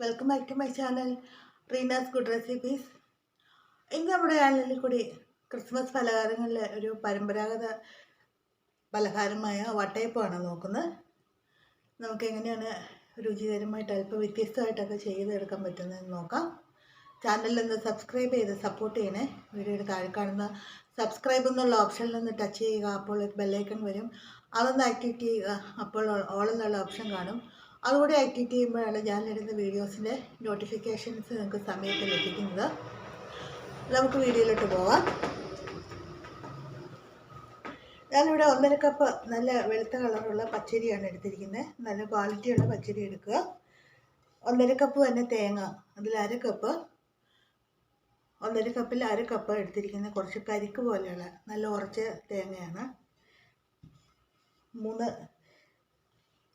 Welcome back to my channel Reena's good recipes. ഇന്ന് നമ്മുടെ ചാനലിൽ കൂടി ക്രിസ്മസ് പലഹാരങ്ങളിലെ ഒരു പരമ്പരാഗത പലഹാരമായ വട്ടയപ്പമാണ് നോക്കുന്നത്. നമുക്ക് എങ്ങനെയാണ് രുചികരമായിട്ട് അല്പം വ്യത്യസ്തമായിട്ടൊക്കെ ചെയ്തെടുക്കാൻ പറ്റുന്നതെന്ന് നോക്കാം. ചാനലിൽ ഒന്ന് സബ്സ്ക്രൈബ് ചെയ്ത് സപ്പോർട്ട് ചെയ്യണേ. വീഡിയോയുടെ താഴെ കാണുന്ന സബ്സ്ക്രൈബ് എന്നുള്ള ഓപ്ഷനിൽ ഒന്ന് ടച്ച് ചെയ്യുക. അപ്പോൾ ഒരു ബെല്ലൈക്കൺ വരും, അതൊന്ന് ആക്ടിവേറ്റ് ചെയ്യുക. അപ്പോൾ ഓൾ എന്നുള്ള ഓപ്ഷൻ കാണും. അതുകൂടി ആക്ടിവേറ്റ് ചെയ്യുമ്പോഴാണ് ഞാനിടുന്ന വീഡിയോസിൻ്റെ നോട്ടിഫിക്കേഷൻസ് നിങ്ങൾക്ക് സമയത്ത് ലഭിക്കുന്നത്. നമുക്ക് വീഡിയോയിലോട്ട് പോവാം. ഞാനിവിടെ 1.5 കപ്പ് നല്ല വെളുത്ത കളറുള്ള പച്ചരിയാണ് എടുത്തിരിക്കുന്നത്. നല്ല ക്വാളിറ്റിയുള്ള പച്ചരി എടുക്കുക. 1.5 കപ്പ് തന്നെ തേങ്ങ, അതിൽ 1/2 കപ്പ്, 1.5 കപ്പിൽ 1/2 കപ്പ് എടുത്തിരിക്കുന്നത്. കുറച്ച് കരിക്ക് പോലെയുള്ള നല്ല ഉറച്ച തേങ്ങയാണ്. 3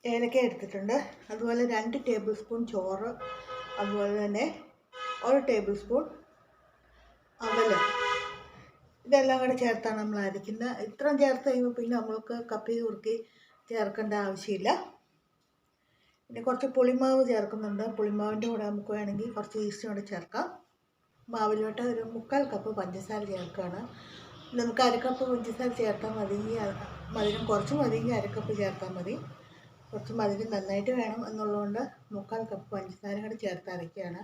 ഏലക്ക എടുത്തിട്ടുണ്ട്. അതുപോലെ 2 ടേബിൾ സ്പൂൺ ചോറ്, അതുപോലെ തന്നെ 1 ടേബിൾ സ്പൂൺ അവല്. ഇതെല്ലാം കൂടെ ചേർത്താണ് നമ്മൾ അരയ്ക്കുന്നത്. ഇത്രയും ചേർത്ത് കഴിയുമ്പോൾ പിന്നെ നമ്മൾക്ക് കപ്പി കുറുക്കി ചേർക്കേണ്ട ആവശ്യമില്ല. പിന്നെ കുറച്ച് പുളിമാവ് ചേർക്കുന്നുണ്ട്. പുളിമാവിൻ്റെ കൂടെ നമുക്ക് വേണമെങ്കിൽ കുറച്ച് ഈസ്റ്റ് കൂടെ ചേർക്കാം. മാവിലോട്ട് ഒരു 3/4 കപ്പ് പഞ്ചസാര ചേർക്കുകയാണ്. നമുക്ക് 1/2 കപ്പ് പഞ്ചസാര ചേർത്താൽ മതി. മധുരം കുറച്ച് മതിയെങ്കിൽ 1/2 കപ്പ് ചേർത്താൽ മതി. കുറച്ച് മധുരം നന്നായിട്ട് വേണം എന്നുള്ളതുകൊണ്ട് 3/4 കപ്പ് പഞ്ചസാര കൂടെ ചേർത്ത് അരയ്ക്കുകയാണ്.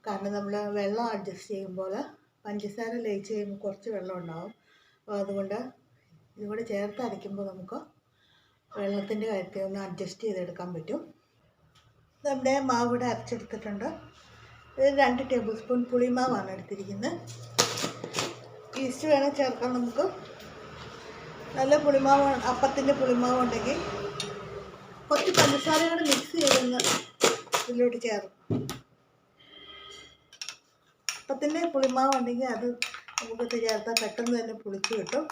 കാരണം നമ്മൾ വെള്ളം അഡ്ജസ്റ്റ് ചെയ്യുമ്പോൾ പഞ്ചസാര ലയിച്ച് കഴിയുമ്പോൾ കുറച്ച് വെള്ളം ഉണ്ടാവും. അപ്പോൾ അതുകൊണ്ട് ഇതുകൂടെ ചേർത്ത് അരയ്ക്കുമ്പോൾ നമുക്ക് വെള്ളത്തിൻ്റെ കാര്യത്തിൽ ഒന്ന് അഡ്ജസ്റ്റ് ചെയ്തെടുക്കാൻ പറ്റും. നമ്മുടെ മാവ് ഇവിടെ അരച്ചെടുത്തിട്ടുണ്ട്. ഇത് 2 ടേബിൾ സ്പൂൺ പുളിമാവാണ് എടുത്തിരിക്കുന്നത്. ഈസ്റ്റ് വേണം ചേർക്കാൻ നമുക്ക്. നല്ല പുളിമാവ്, അപ്പത്തിൻ്റെ പുളിമാവ് ഉണ്ടെങ്കിൽ കുറച്ച് പഞ്ചസാരയോടെ മിക്സ് ചെയ്തൊന്ന് ഇതിലോട്ട് ചേർക്കും. അപ്പത്തിൻ്റെ പുളിമാവ് ഉണ്ടെങ്കിൽ അത് നമുക്കിത് ചേർത്താൽ പെട്ടെന്ന് തന്നെ പുളിച്ച് കിട്ടും.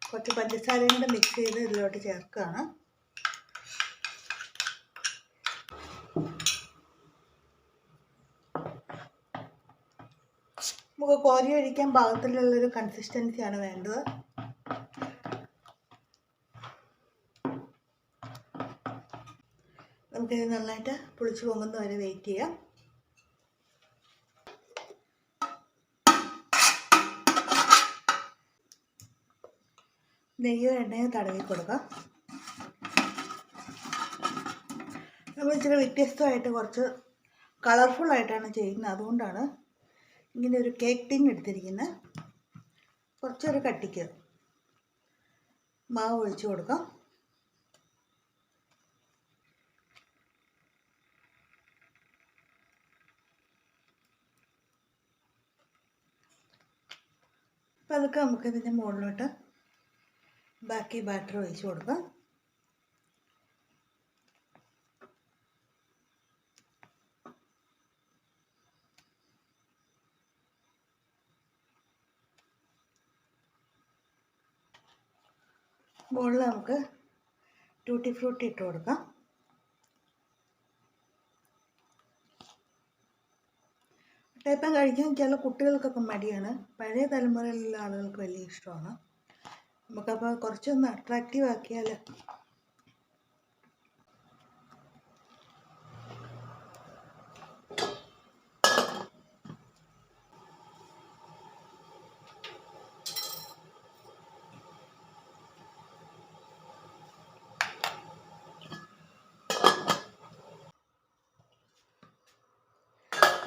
കുറച്ച് പഞ്ചസാരയും കൂടെ മിക്സ് ചെയ്ത് ഇതിലോട്ട് ചേർക്കുകയാണ്. നമുക്ക് കോരി ഒഴിക്കാൻ പാകത്തിലുള്ളൊരു കൺസിസ്റ്റൻസിയാണ് വേണ്ടത്. നമുക്കിത് നന്നായിട്ട് പുളിച്ച് പൊങ്ങുന്ന വരെ വെയിറ്റ് ചെയ്യാം. നെയ്യോ എണ്ണയോ തടവി കൊടുക്കാം. നമ്മൾ ഇച്ചിരി വ്യത്യസ്തമായിട്ട് കുറച്ച് കളർഫുള്ളായിട്ടാണ് ചെയ്യുന്നത്. അതുകൊണ്ടാണ് ഇങ്ങനെ ഒരു കേക്ക് ടിൻ എടുത്തിരിക്കുന്നത്. കുറച്ചൊരു കട്ടിക്ക് മാവ് ഒഴിച്ച് കൊടുക്കാം. അപ്പോൾ അതൊക്കെ നമുക്കിതിൻ്റെ മുകളിലോട്ട് ബാക്കി ബാറ്റർ ഒഴിച്ച് കൊടുക്കാം. മുകളിൽ നമുക്ക് ടൂട്ടി ഫ്രൂട്ടി ഇട്ട് കൊടുക്കാം. വട്ടയപ്പം കഴിക്കാൻ ചില കുട്ടികൾക്കൊക്കെ മടിയാണ്. പഴയ തലമുറയിലുള്ള ആളുകൾക്ക് വലിയ ഇഷ്ടമാണ്. നമുക്കപ്പോൾ കുറച്ചൊന്ന് അട്രാക്റ്റീവ് ആക്കിയാൽ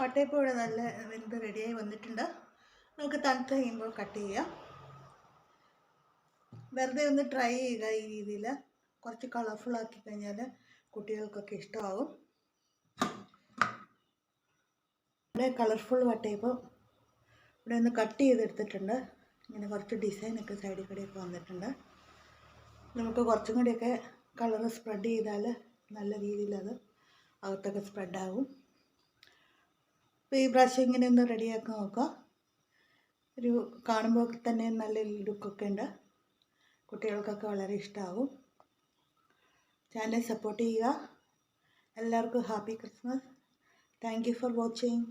വട്ടയപ്പം ഇവിടെ നല്ല വെന്ത് റെഡിയായി വന്നിട്ടുണ്ട്. നമുക്ക് തണുത്ത് കഴിയുമ്പോൾ കട്ട് ചെയ്യാം. വെറുതെ ഒന്ന് ട്രൈ ചെയ്യുക. ഈ രീതിയിൽ കുറച്ച് കളർഫുൾ ആക്കി കഴിഞ്ഞാൽ കുട്ടികൾക്കൊക്കെ ഇഷ്ടമാകും. ഇവിടെ കളർഫുൾ വട്ടയപ്പം ഇവിടെ ഒന്ന് കട്ട് ചെയ്തെടുത്തിട്ടുണ്ട്. ഇങ്ങനെ കുറച്ച് ഡിസൈനൊക്കെ സൈഡിൽ കൂടെയൊക്കെ വന്നിട്ടുണ്ട്. നമുക്ക് കുറച്ചും കൂടിയൊക്കെ കളർ സ്പ്രെഡ് ചെയ്താൽ നല്ല രീതിയിൽ അത് അകത്തൊക്കെ സ്പ്രെഡാകും. അപ്പോൾ ഈ പ്രാവശ്യം ഇങ്ങനെ ഒന്ന് റെഡിയാക്കി നോക്കുക. ഒരു കാണുമ്പോൾ തന്നെ നല്ല ലുക്കൊക്കെ ഉണ്ട്. കുട്ടികൾക്കൊക്കെ വളരെ ഇഷ്ടമാകും. ചാനൽ സപ്പോർട്ട് ചെയ്യുക. എല്ലാവർക്കും happy Christmas. Thank you for watching.